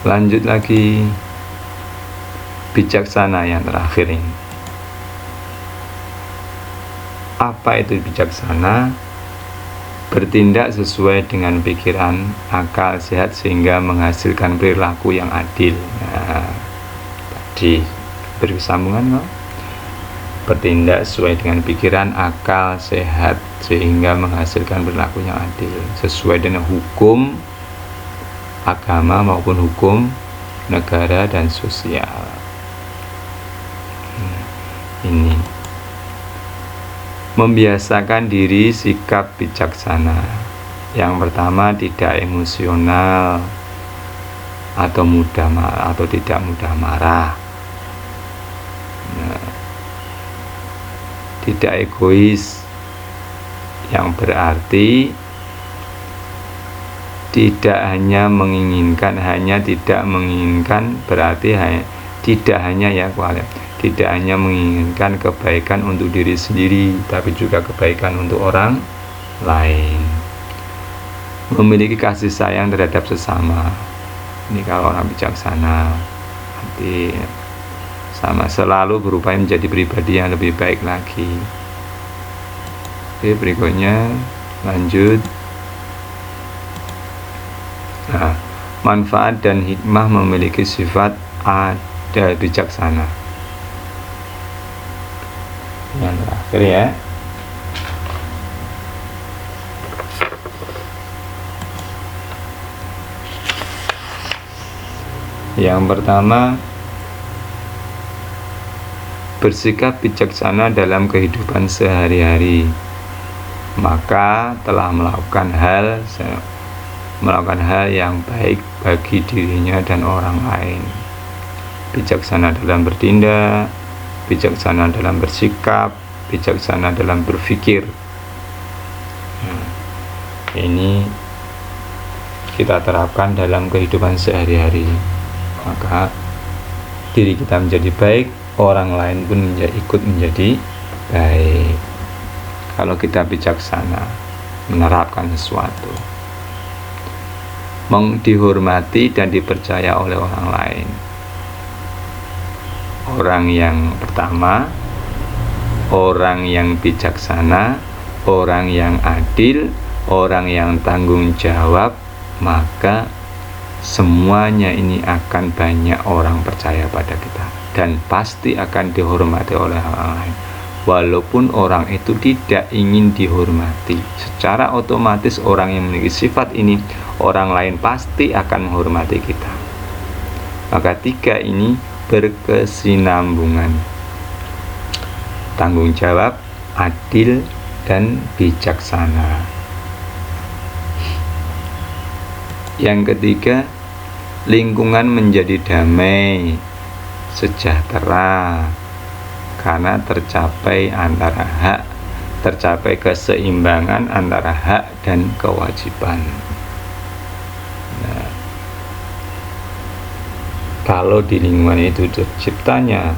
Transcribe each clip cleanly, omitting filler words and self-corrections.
Lanjut lagi, bijaksana yang terakhir ini. Apa itu bijaksana? Bertindak sesuai dengan pikiran, akal sehat sehingga menghasilkan perilaku yang adil. Nah, tadi bersambungan kok. Bertindak sesuai dengan pikiran, akal sehat sehingga menghasilkan perilaku yang adil, sesuai dengan hukum agama maupun hukum negara dan sosial. Ini membiasakan diri sikap bijaksana. Yang pertama, tidak emosional atau mudah marah atau tidak mudah marah. Tidak egois, yang berarti tidak hanya menginginkan, berarti tidak hanya menginginkan kebaikan untuk diri sendiri, tapi juga kebaikan untuk orang lain. Memiliki kasih sayang terhadap sesama. Ini kalau orang bijaksana, nanti sama selalu berupaya menjadi pribadi yang lebih baik lagi. Oke, berikutnya lanjut. Nah, manfaat dan hikmah memiliki sifat ada bijaksana. Yang terakhir ya. Yang pertama, bersikap bijaksana dalam kehidupan sehari-hari, maka telah melakukan hal yang baik bagi dirinya dan orang lain. Bijaksana dalam bertindak, bijaksana dalam bersikap, bijaksana dalam berpikir. Nah, ini kita terapkan dalam kehidupan sehari-hari, maka diri kita menjadi baik, orang lain pun ikut menjadi baik. Kalau kita bijaksana menerapkan sesuatu, dihormati dan dipercaya oleh orang lain. Orang yang pertama, orang yang bijaksana, orang yang adil, orang yang tanggung jawab, maka semuanya ini akan banyak orang percaya pada kita dan pasti akan dihormati oleh orang lain. Walaupun orang itu tidak ingin dihormati, secara otomatis orang yang memiliki sifat ini, orang lain pasti akan menghormati kita. Maka tiga ini berkesinambungan: tanggung jawab, adil, dan bijaksana. Yang ketiga, lingkungan menjadi damai, sejahtera, karena tercapai keseimbangan antara hak dan kewajiban. Nah, kalau di lingkungan itu terciptanya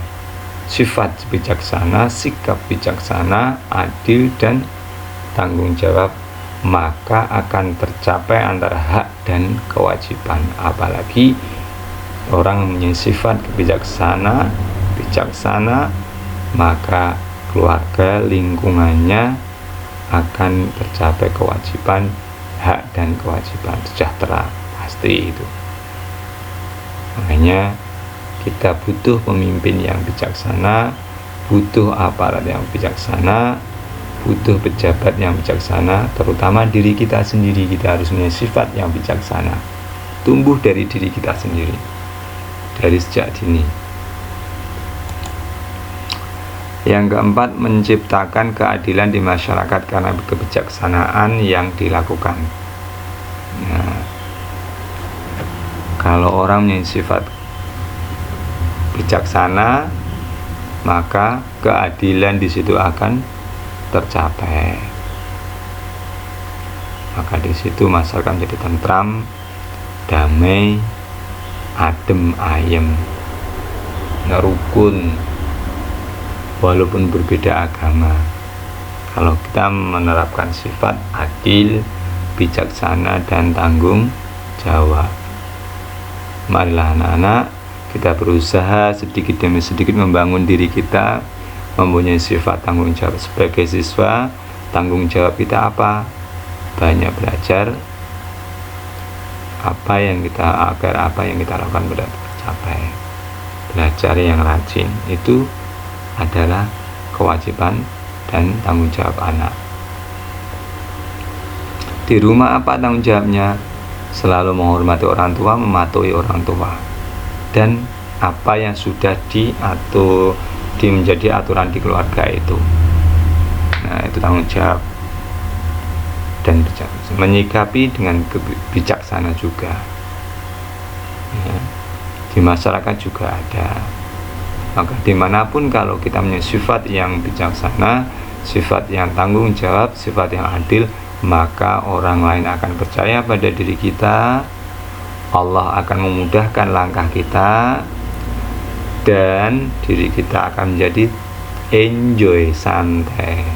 sifat bijaksana, sikap bijaksana, adil, dan tanggung jawab, maka akan tercapai antara hak dan kewajiban. Apalagi orang mempunyai sifat bijaksana, maka keluarga, lingkungannya akan tercapai kewajiban, hak dan kewajiban, sejahtera, pasti itu. Makanya kita butuh pemimpin yang bijaksana, butuh aparat yang bijaksana, butuh pejabat yang bijaksana, terutama diri kita sendiri. Kita harus punya sifat yang bijaksana, tumbuh dari diri kita sendiri, dari sejak dini. Yang keempat, menciptakan keadilan di masyarakat karena kebijaksanaan yang dilakukan. Nah, kalau orang yang sifat bijaksana, maka keadilan di situ akan tercapai. Maka di situ masyarakat menjadi tentram, damai, adem ayem, rukun, walaupun berbeda agama. Kalau kita menerapkan sifat adil, bijaksana, dan tanggung jawab. Marilah anak-anak, kita berusaha sedikit demi sedikit membangun diri kita mempunyai sifat tanggung jawab. Sebagai siswa, tanggung jawab kita apa? Banyak belajar agar apa yang kita lakukan tercapai. Belajar yang rajin itu adalah kewajiban dan tanggung jawab anak. Di rumah apa tanggung jawabnya? Selalu menghormati orang tua, mematuhi orang tua, dan apa yang sudah menjadi aturan di keluarga itu. Nah, itu tanggung jawab. Dan menyikapi dengan bijaksana juga. Ya, di masyarakat juga ada. Maka dimanapun kalau kita punya sifat yang bijaksana, sifat yang tanggung jawab, sifat yang adil, maka orang lain akan percaya pada diri kita, Allah akan memudahkan langkah kita, dan diri kita akan menjadi enjoy, santai,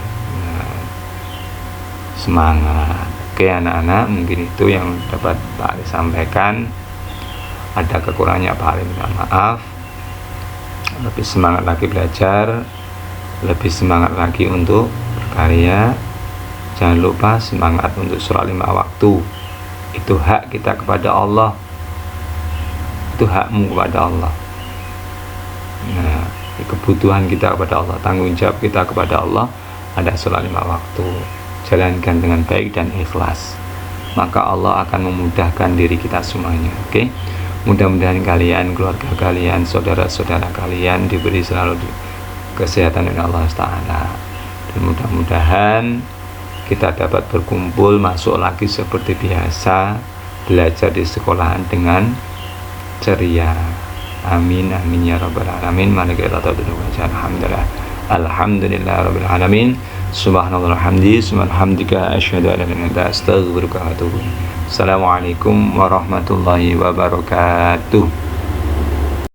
semangat. Oke anak-anak, mungkin itu yang dapat Pak Ali sampaikan. Ada kekurangannya Pak Ali minta maaf. Lebih semangat lagi belajar, lebih semangat lagi untuk berkarya. Jangan lupa semangat untuk sholat 5 waktu. Itu hak kita kepada Allah. Itu hakmu kepada Allah. Nah, kebutuhan kita kepada Allah, tanggung jawab kita kepada Allah ada sholat 5 waktu. Jalankan dengan baik dan ikhlas, maka Allah akan memudahkan diri kita semuanya. Oke? Mudah-mudahan kalian, keluarga kalian, saudara-saudara kalian diberi selalu kesehatan oleh Allah Ta'ala. Dan mudah-mudahan kita dapat berkumpul, masuk lagi seperti biasa, belajar di sekolahan dengan ceria. Amin, amin ya rabbal alamin. Alhamdulillah, alhamdulillah rabbil alamin. Subhanallah hamdi, subhanalhamdika, asyhadu an la ilaha illa anta, astaghfiruka wa atubu ilaik. Assalamualaikum warahmatullahi wabarakatuh.